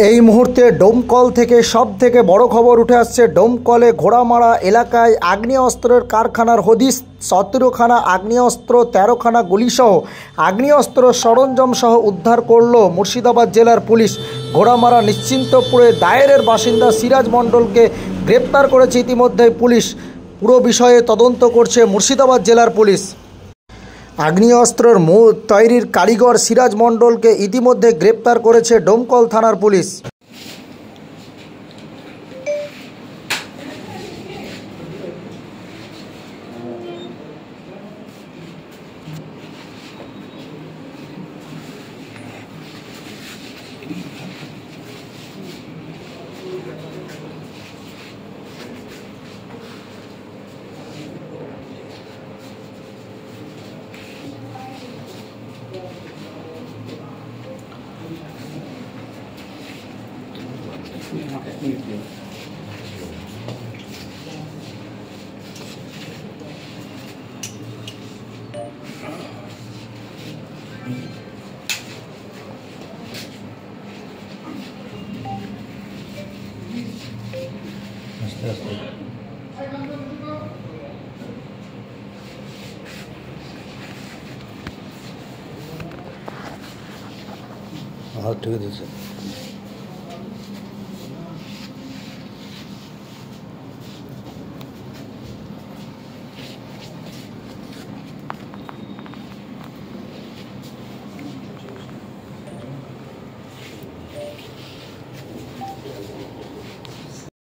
এই মুহূর্তে ডোমকল থেকে সবথেকে বড় খবর উঠে আসছে। ডোমকলে ঘোড়ামারা এলাকায় আগ্নেয়াস্ত্রের কারখানার হদিশ। 17খানা আগ্নেয়াস্ত্র, 13খানা গুলিসহ আগ্নেয়াস্ত্র সরঞ্জাম সহ উদ্ধার করল মুর্শিদাবাদ জেলার পুলিশ। ঘোড়ামারা নিশ্চিন্তপুরে দায়েরের বাসিন্দা সিরাজ মণ্ডলকে গ্রেপ্তার করেছে ইতিমধ্যেই পুলিশ। পুরো বিষয়ে তদন্ত করছে মুর্শিদাবাদ জেলার পুলিশ। আগ্নেয়াস্ত্রের তৈরির কারিগর সিরাজ মণ্ডলকে ইতিমধ্যে গ্রেপ্তার করেছে ডোমকল থানার পুলিশ। हाँ ठीक है।